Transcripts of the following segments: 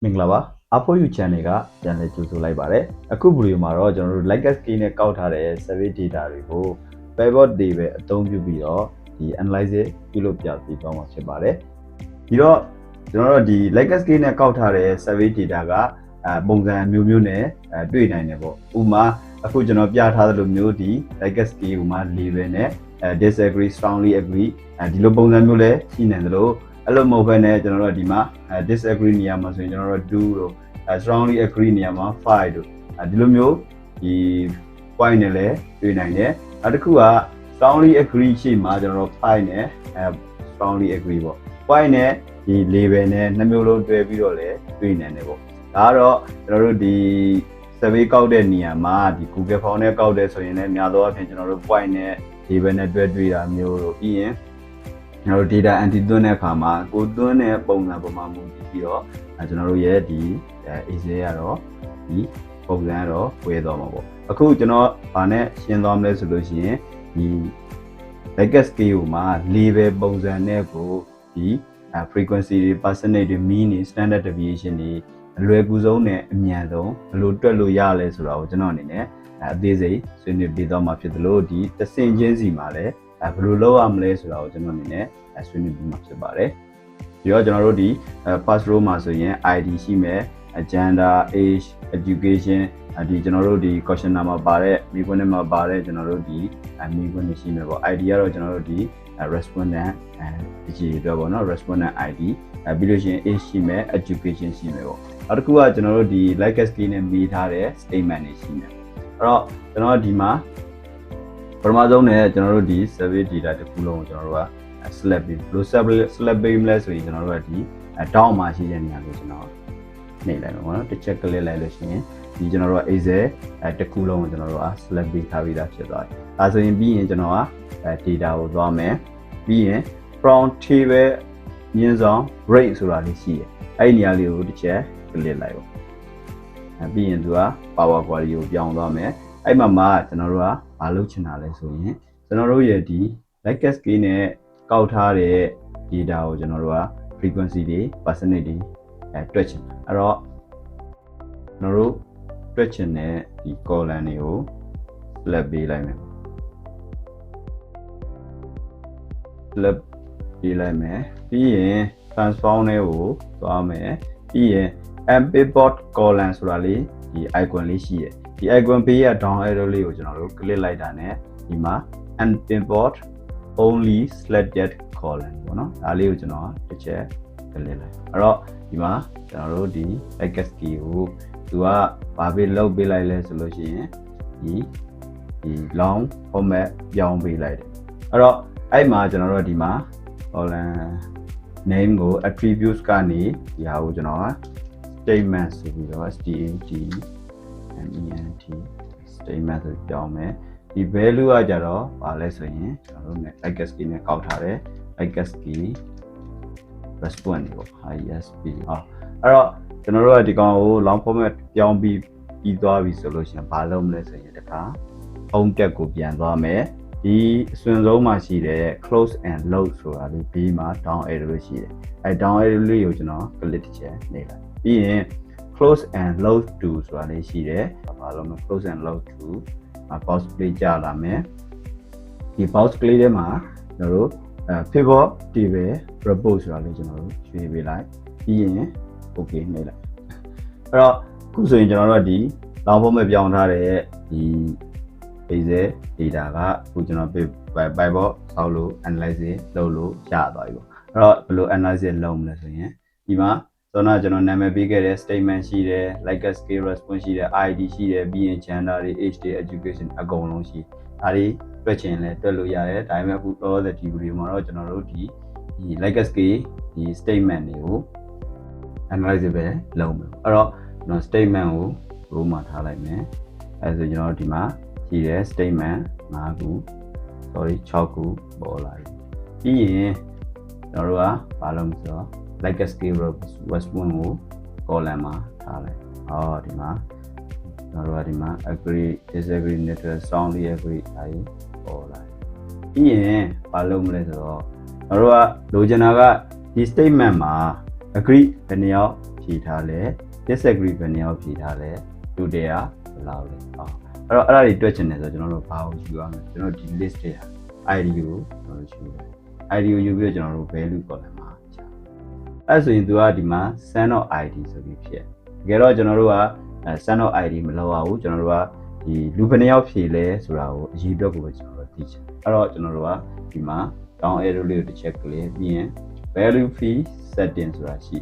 မင်္ဂလာပါအဖို့ယူ channel ကပြန်လည်ကြိုဆိုလိုက်ပါတယ်အခုဗီဒီယိုမှာတော့ကျွန်တော်တို့ Likas key နဲ့ကောက်ထားတဲ့ survey data တွေကို pivot တွေပဲအသုံးပြုပြီးတော့ဒီ analysis ပြုလုပ်ပြပြီးသွားမှာဖြစ်ပါတယ်ပြီးတော့ကျွန်တော်တို့ဒီ Likas key နဲ့ကောက်ထားတဲ့ survey data ကပုံစံမျိုးမျိုးနဲ့တွေ့နိုင်တယ်ပေါ့ဥပမာအခုကျွန်တော်ပြထားသလိုမျိုးဒီ Likas key ဟိုမှာ label နဲ့ disagree strongly agree ဒီလိုပုံစံမျိုးလည်းရှိနေတယ်လို့အဲ့လိုမဟုတ်ဘဲနဲ့ကျွန်တော်တို့ဒီမှာ disagree နေရာမှာဆိုရင်ကျွန်တော်တို့ do တို့ strongly agree နေရာမှာ 5 တို့ဒီလိုမျိုးဒီ point နဲ့လည်းတွေ့နိုင်တယ်နောက်တစ်ခုက strongly agree ရှိမှာကျွန်တော်တို့ 5 နဲ့ strongly agree ပေါ့ point နဲ့ဒီ label နဲ့နှစ်မျိုးလုံးတွဲပြီးတော့လည်းတွေ့နိုင်တယ်ပေါ့ဒါကတော့ကျွန်တော်တို့ဒီ survey ကောက်တဲ့နေရာမှာဒီ Google Form နဲ့ကောက်တဲ့ဆိုရင်လည်းများသောအားဖြင့်ကျွန်တော်တို့ point နဲ့ label နဲ့တွဲတွေ့တာမျိုးတို့ပြီးရင်ကျွန်တော်တို့ data entry သွင်းတဲ့အခါမှာကိုသွင်းတဲ့ပုံစံပုံမှန်မူတည်ပြီးတော့ကျွန်တော်တို့ရဲ့ဒီ Excel ကတော့ဒီပုံစံကတော့ဝယ်သွားမှာပေါ့အခုကျွန်တော်ဗာနဲ့ရှင်းသွားမလဲဆိုလို့ရှိရင်ဒီ Likas scale မှာ label ပုံစံနဲ့ကိုဒီ frequency တွေ percentage တွေ mean တွေ standard deviation တွေအလွယ်ကူဆုံးနဲ့အမြန်ဆုံးဘယ်လိုတွက်လို့ရလဲဆိုတာကိုကျွန်တော်အနေနဲ့အသေးစိတ်ဆွေးနွေးပြသွားမှာဖြစ်တယ်လို့ဒီတဆင့်ချင်းစီမှာလည်းဘယ်လိုလုပ်ရမလဲဆိုတာကိုကျွန်တော်အနေနဲ့ဆွေးနွေးပြမှာဖြစ်ပါတယ်ပြီးတော့ကျွန်တော်တို့ဒီ first row မှာဆိုရင် ID ရှိမယ် gender age education ဒီကျွန်တော်တို့ဒီ questionnaire မှာပါတဲ့မိခွန်းထဲမှာပါတဲ့ကျွန်တော်တို့ဒီမိခွန်းတွေရှိမယ်ပေါ့ ID ကတော့ကျွန်တော်တို့ဒီ respondent ဒီကြီးပြောပေါ့နော် respondent ID ပြီးလို့ရှိရင် age ရှိမယ် education ရှိမယ်ပေါ့နောက်တစ်ခုကကျွန်တော်တို့ဒီ Likas key နဲ့မိထားတဲ့ statement တွေရှိမယ်အဲ့တော့ကျွန်တော်ဒီမှာပထမဆုံးနဲ့ကျွန်တော်တို့ဒီ survey data တစ်ခုလုံးကိုကျွန်တော်တို့က select ပြီးဘယ်လို select ပေးမလဲဆိုရင်ကျွန်တော်တို့ကဒီ down မှာရှိတဲ့နေရာကိုကျွန်တော်နှိပ်လိုက်မယ်ပေါ့နော်တစ်ချက်ကလစ်လိုက်လို့ရှိရင်ဒီကျွန်တော်တို့က Excel တစ်ခုလုံးကိုကျွန်တော်တို့က select ပေးထားပြီးသားဖြစ်သွားပြီဒါဆိုရင်ပြီးရင်ကျွန်တော်က data ကိုသွားမယ်ပြီးရင် from table ညင်းဆောင် rate ဆိုတာလေးရှိတယ်အဲ့ဒီနေရာလေးကိုတစ်ချက်ကလစ်လိုက်ပေါ့ပြီးရင်သူက power quality ကိုပြောင်းသွားမယ်အဲ့မှာကျွန်တော်တို့ကမလုပ်ချင်တာလဲဆိုရင်ကျွန်တော်တို့ရဲ့ဒီ Likas key နဲ့ကောက်ထားတဲ့ data ကိုကျွန်တော်တို့က frequency တွေ percentage တွေတွက်ချင်အဲ့တော့ကျွန်တော်တို့တွက်ချင်တဲ့ဒီ column တွေကို select ပေးလိုက်မယ် select ပေးလိုက်မယ်ပြီးရင် transform တွေကိုသွားမယ်ပြီးရင် import column ဆိုတာလေးဒီ icon လေးရှိတယ်ဒီ icon ပေးရ down arrow လေးကိုကျွန်တော်တို့ click လိုက်တာနဲ့ဒီမှာ import only selected column ပေါ့နော်ဒါလေးကိုကျွန်တော်တစ်ချက် click လိုက်အဲ့တော့ဒီမှာကျွန်တော်တို့ဒီ Likas key ကိုသူကဘာပေးလုပ်ပေးလိုက်လဲဆိုလို့ရှိရင်ဒီ long format ပြောင်းပေးလိုက်တယ်အဲ့တော့အဲ့မှာကျွန်တော်တို့ဒီမှာ column name ကို attributes ကနေဒီဟာကိုကျွန်တော်က statement ဆိုပြီးတော့ statement ဆိုပြောင်းမယ်ဒီ value ကကြတော့ဘာလဲဆိုရင်ကျွန်တော်တို့ Likas key နဲ့ကောက်ထားတယ် Likas key response ပေါ့ ISP အဲ့တော့ကျွန်တော်တို့ကဒီကောင်ကို long format ပြောင်းပြီးသွားပြီဆိုလို့ရှိရင်ဘာလုပ်မလဲဆိုရင်တခါ home tab ကိုပြန်သွားမယ်ဒီအစွန်ဆုံးမှာရှိတဲ့ close and load ဆိုတာလေးပြီးမှ down arrow လို့ရှိတယ်အဲ down arrow လေးကိုကျွန်တော် click တစ်ချက်နှိပ်လိုက်ပြီးရင် close and load to ဆိုတာလေးရှိတယ်ဘာလို့မ close and load to box play ကြာလာမယ်ဒီ box play ထဲမှာကျွန်တော်တို့pivot table report ဆိုတာလေးကျွန်တော်တို့ရွှေ့ပေးလိုက်ပြီးရင် okay နှိပ်လိုက်အဲ့တော့အခုဆိုရင်ကျွန်တော်တို့ကဒီ long format ပြောင်းထားတဲ့ဒီ Excel data ကအခုကျွန်တော် pivot ဆောက်လို့ analysis လုပ်လို့ရသွားပြီပေါ့အဲ့တော့ဘယ်လို analysis လုပ်မလဲဆိုရင်ဒီမှာကျွန်တော်နာမည်ပေးခဲ့တဲ့ statement ရှိတယ် Likas key response ရှိတယ် ID ရှိတယ်ပြီးရင် gender တွေ age တွေ education အကုန်လုံးရှိဒါတွေတွက်ချင်လဲတွက်လို့ရတယ်ဒါပေမဲ့အခုတော့ဒီ video မှာတော့ကျွန်တော်တို့ဒီ Likas key ဒီ statement တွေကို analysis ပဲလုပ်မယ်အဲ့တော့ကျွန်တော် statement ကို row မှာထားလိုက်မယ်အဲဆိုကျွန်တော်ဒီမှာရှိတဲ့ statement 5ခု6ခုပေါ်လာပြီပြီးရင်ကျွန်တော်တို့ကဘာလုပ်မလဲဆိုတော့ Likas key response ကို column မှာထားလိုက်ဒီမှာကျွန်တော်တို့ကဒီမှာ agree disagree neutral strongly agree အဲဒီပေါ်လာပြီးရင်ဘာလုပ်မလဲဆိုတော့ကျွန်တော်တို့ကလိုချင်တာကဒီ statement မှာ agree ဘယ်နှယောက် ဖြေထားလဲ disagree ဘယ်နှယောက်ဖြေထားလဲလူတွေကဘယ်လောက်လဲအဲ့တော့အဲ့ဒါတွေတွက်ချင်တယ်ဆိုတော့ကျွန်တော်တို့ဘာကိုယူရမလဲကျွန်တော်ဒီ list တွေဟာ ID ကိုကျွန်တော်တို့ယူတယ် ID ကိုယူပြီးတော့ကျွန်တော်တို့ value column မှာချအဲ့ဆိုရင်သူကဒီမှာ send of ID ဆိုပြီးဖြစ်တကယ်တော့ကျွန်တော်တို့ကsend of ID မလုပ်ရဘူးကျွန်တော်တို့ကဒီလူဘယ်နှယောက်ဖြေလဲဆိုတာကိုအရေးအတွက်ကိုပဲကျွန်တော်တို့သိချင်အဲ့တော့ကျွန်တော်တို့ကဒီမှာ down arrow လေးကိုတစ်ချက်ကလေးပြီးရင် value fee setting ဆိုတာရှိ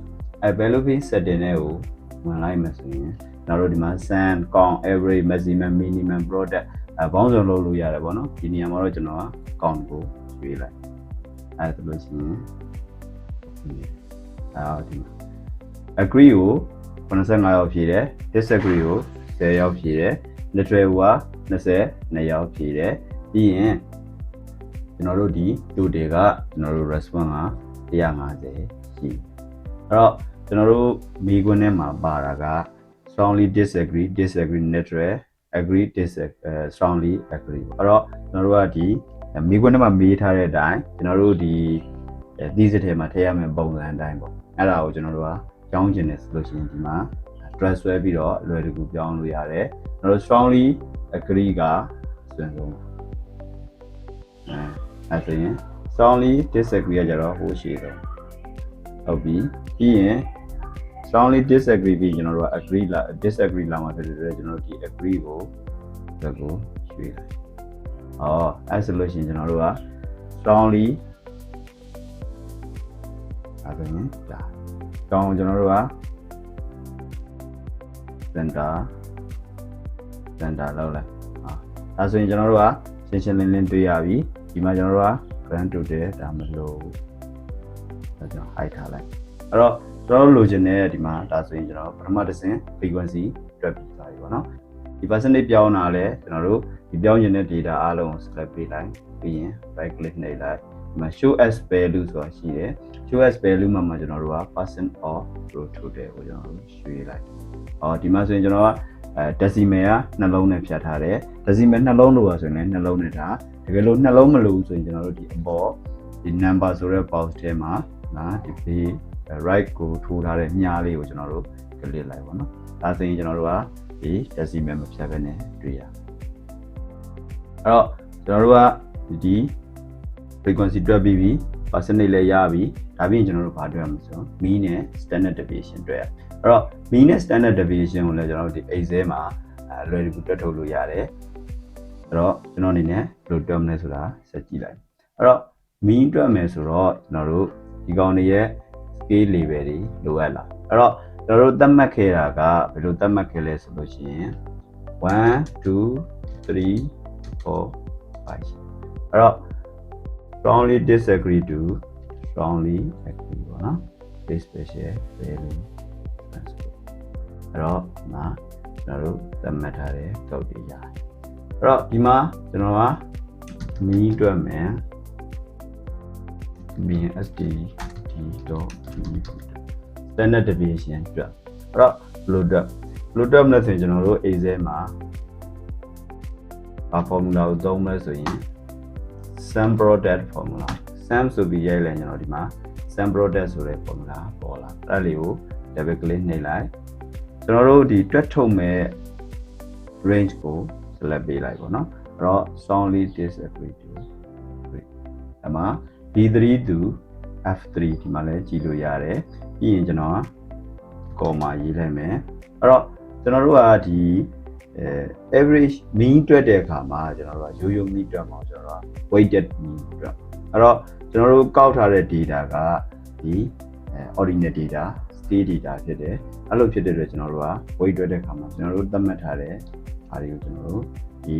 value fee setting တွေကိုဝင်လိုက်မှဆိုရင်ကျွန်တော်တို့ဒီမှာ send count average maximum minimum product ဘောင်းစုံလုပ်လို့ရတယ်ပေါ့နော်ဒီနေရာမှာတော့ကျွန်တော်က count ကိုရွေးလိုက်အဲ့ဒါဆိုလို့ရှိရင်ဒီမှာ agree ကို85ယောက်ဖြည့်တယ် disagree ကို10ယောက်ဖြည့်တယ် neutral က22ယောက်ဖြည့်တယ်ပြီးရင်ကျွန်တော်တို့ဒီတူတွေကကျွန်တော်တို့ response က150ရှိအဲ့တော့ကျွန်တော်တို့မိခွန်းထဲမှာပါတာက strongly disagree neutral agree strongly agree အဲ့တော့ကျွန်တော်တို့ကဒီမိခွန်းထဲမှာမေးထားတဲ့အတိုင်းကျွန်တော်တို့ဒီသီးစစ်ထဲမှာထည့်ရမယ့်ပုံစံအတိုင်းပေါ့အဲ့ဒါကိုကျွန်တော်တို့ကကြောင်းကျင်တယ်ဆိုလို့ရှိရင်ဒီမှာ dress ဆွဲပြီးတော့အလွယ်တကူပြောင်းလို့ရတယ်ကျွန်တော်တို့ strongly agree ကစွမ်းဆုံးအဲ့ဆိုရင် strongly disagree ကကြတော့ဟိုရှိတော့ဟုတ်ပြီပြီးရင် strongly disagree ပြီးကျွန်တော်တို့က agree လာ disagree လာမှဖြစ်တယ်ကျွန်တော်တို့ဒီ agree ကိုဒါကိုရွှေ့လိုက်အဲ့ဆိုလို့ရှိရင်ကျွန်တော်တို့က strongly အဲ့ဒါနဲ့ဒါတောင်းကျွန်တော်တို့က center လောက်လိုက်ဒါဆိုရင်ကျွန်တော်တို့ကရှင်းလင်းတွေ့ရပြီဒီမှာကျွန်တော်တို့က grand total ဒါမလို့ဒါကြောင့် hide ထားလိုက်အဲ့တော့ကျွန်တော်တို့လိုချင်တဲ့ဒီမှာဒါဆိုရင်ကျွန်တော်ပထမတစ်ဆင့် frequency တွက်ပြီးသွားပြီပေါ့နော်ဒီ percentage ပြောင်းတာလဲကျွန်တော်တို့ဒီပြောင်းခြင်းတဲ့ data အားလုံးကို select ပေးလိုက်ပြီးရင် right click နှိပ်လိုက်ဒီမှာ show as value ဆိုတာရှိတယ် show as value မှာကျွန်တော်တို့က percent of total ကိုကျွန်တော်တို့ရွှေ့လိုက်ဒီမှာဆိုရင်ကျွန်တော်ကdecimal ကနှလုံးနဲ့ဖြတ်ထားတယ် decimal နှလုံးလို့ဆိုရင်လည်းနှလုံးနဲ့ထားတကယ်လို့နှလုံးမလို့ဆိုရင်ကျွန်တော်တို့ဒီအပေါ်ဒီ number ဆိုတဲ့ box ထဲမှာဒီ right ကိုထိုးထားတဲ့မြားလေးကိုကျွန်တော်တို့ click လိုက်ပါတော့ဒါဆိုရင်ကျွန်တော်တို့ကဒီ decimal မဖြတ်ဘဲနဲ့တွေ့ရအဲ့တော့ကျွန်တော်တို့ကဒီ frequency တွက်ပြီးပြီ percentage လည်းရပြီဒါပြီးရင်ကျွန်တော်တို့ဘာတွက်ရမလဲဆိုတော့ mean နဲ့ standard deviation တွက်ရအဲ့တော့ mean နဲ့ standard deviation ကိုလည်းကျွန်တော်တို့ဒီ Excel မှာလွယ်တကူတွက်ထုတ်လို့ရတယ်အဲ့တော့ကျွန်တော်အနေနဲ့ဘယ်လိုတွက်မလဲဆိုတာဆက်ကြည့်လိုက်အဲ့တော့ mean တွက်မယ်ဆိုတော့ကျွန်တော်တို့ဒီကောင်တွေရဲ့ scale level တွေလိုအပ်လာအဲ့တော့ကျွန်တော်တို့သတ်မှတ်ခဲ့တာကဘယ်လိုသတ်မှတ်ခဲ့လဲဆိုလို့ရှိရင်1 2 3 4 5အဲ့တော့ strongly disagree to strongly agree ပေါ့နော် this special value အဲ့တော့မှာကျွန်တော်တို့သတ်မှတ်ထားတဲ့ကောက်တွေရတယ်အဲ့တော့ဒီမှာကျွန်တော်က mean တွက်မယ် mean standard deviation တွက်အဲ့တော့ဘယ်လိုတွက်မလဲဆိုရင်ကျွန်တော်တို့ Excel မှာformula ကိုသုံးမယ်ဆိုရင် sum product formula sum ဆိုပြီးရိုက်လိုက်ကျွန်တော်ဒီမှာ sum product ဆိုတဲ့ formula ပေါ်လာအဲ့လေးကို double click နှိပ်လိုက်ကျွန်တော်တို့ဒီတွက်ထုတ်မဲ့ range ကို select ပေးလိုက်ပေါ့နော်အဲ့တော့ strongly disagree to အဲ့မှာ B3 to F3 ဒီမှာလည်းကြည့်လို့ရတယ်ပြီးရင်ကျွန်တော်က comma ရေးလိုက်မယ်အဲ့တော့ကျွန်တော်တို့ကဒီ average mean တွက်တဲ့အခါမှာကျွန်တော်တို့ကရိုး mean တွက်မှာကျွန်တော်တို့က weighted mean တွက်အဲ့တော့ကျွန်တော်တို့ကောက်ထားတဲ့ data ကဒီ ordinate data state data ဖြစ်တယ်အဲ့လိုဖြစ်တဲ့အတွက်ကျွန်တော်တို့က weight တွက်တဲ့အခါမှာကျွန်တော်တို့သတ်မှတ်ထားတဲ့အားတွေကိုကျွန်တော်တို့ဒီ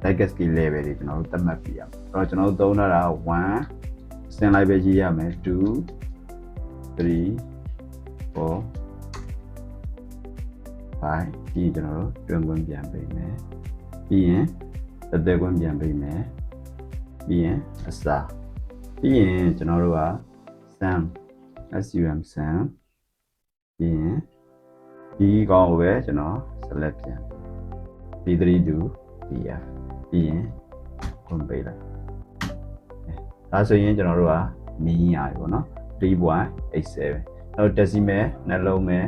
like scale level တွေကျွန်တော်တို့သတ်မှတ်ပြရမယ်အဲ့တော့ကျွန်တော်တို့သုံးထားတာ1စင်လိုက်ပဲရေးရမယ်2 3 4 5ဒီကျွန်တော်တို့တွင်ခွင့်ပြန်ပေးမယ်ပြီးရင်အသက်ခွင့်ပြန်ပေးမယ်ပြီးရင်အစာပြီးရင်ကျွန်တော်တို့က sum sum ပြီးရင်ဒီကောင်ကိုပဲကျွန်တော် select ပြန် B3 to BF ပြီးရင်ခွင့်ပေးလိုက်ဒါဆိုရင်ကျွန်တော်တို့က mean ရပြီပေါ့နော် 3.87 decimal နှလုံးမယ်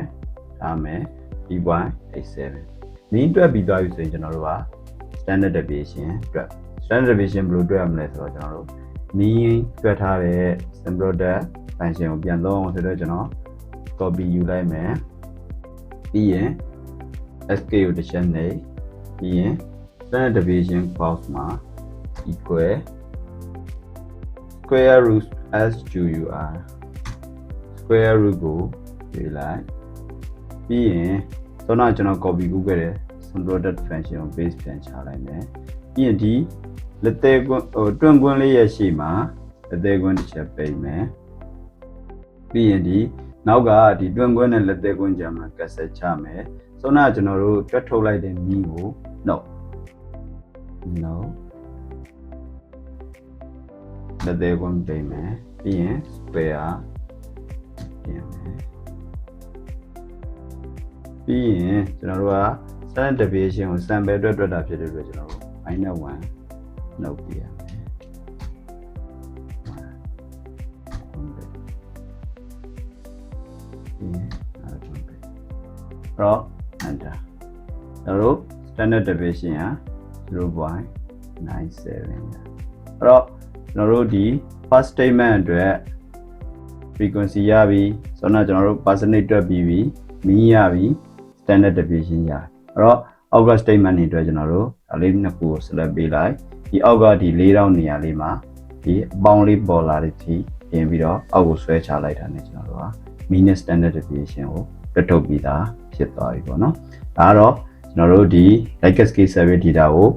ထားမယ် 3.87 mean တွက်ပြီးသွားပြီဆိုရင်ကျွန်တော်တို့က standard deviation တွက် standard deviation ဘယ်လိုတွက်ရမလဲဆိုတော့ကျွန်တော်တို့ mean တွက်ထားတဲ့ simple dot function ကိုပြန်သုံးအောင်ဆိုတော့ကျွန်တော် copy ယူလိုက်မယ်ပြီးရင် sk ကိုတစ်ချက်နှိပ်ပြီးရင် standard deviation box မှာ equal square root sqr square root ကိုပေးလိုက်ပြီးရင်ခုနကကျွန်တော် copy ကူးခဲ့တဲ့ simple dot function ကို base ပြန်ချလိုက်မယ်ပြီးရင်ဒီလက်သေးကွန်းတွန့်ကွန်းလေးရဲ့ရှေ့မှာလက်သေးကွန်းတစ်ချက်ပိတ်မယ်ပြီးရင်ဒီနောက်ကဒီတွန့်ကွန်းနဲ့လက်သေးကွန်းကြားမှာကတ်ဆက်ချမယ်ခုနကကျွန်တော်တို့တွက်ထုတ်လိုက်တဲ့မီးကို no လက်သေးကွန်းပိတ်မယ်ပြီးရင် square ပြင်မယ်ပြီးရင်ကျွန်တော်တို့က standard deviation ကို sample အတွက်တွက်တာဖြစ်တဲ့အတွက်ကျွန်တော်တို့ -1 နှုတ်ပြရမယ်တော့ enter ကျွန်တော်တို့ standard deviation က 0.97 အဲ့တော့ကျွန်တော်တို့ဒီ first statement အတွက် frequency ရပြီဆိုတော့ကျွန်တော်တို့ percentage တွက်ပြီးပြီ mean ရပြီ standard deviation ရအဲ့တော့အောက်က statement တွေအတွက်ကျွန်တော်တို့ဒါလေးနှစ်ခုကို select ပေးလိုက်ဒီအောက်ကဒီ4000နေရာလေးမှာဒီအပေါင်းလေးပေါ်လာတဲ့အထိပြင်ပြီးတော့အောက်ကိုဆွဲချလိုက်တာ ਨੇ ကျွန်တော်တို့က mean standard deviation ကိုတွက်ထုတ်ပြီးသားဖြစ်သွားပြီပေါ့နော်ဒါကတော့ကျွန်တော်တို့ဒီ Likert scale survey data ကို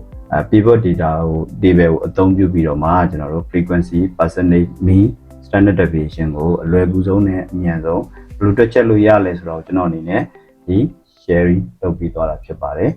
pivot data ကို table ကိုအသုံးပြုပြီးတော့မှကျွန်တော်တို့ frequency percentage mean standard deviation ကိုအလွယ်ကူဆုံးနဲ့အမြန်ဆုံးဘယ်လိုတွက်ချက်လို့ရလဲဆိုတော့ကျွန်တော်အနေနဲ့ဒီ sharing လုပ်ပြီးသွားတာဖြစ်ပါတယ်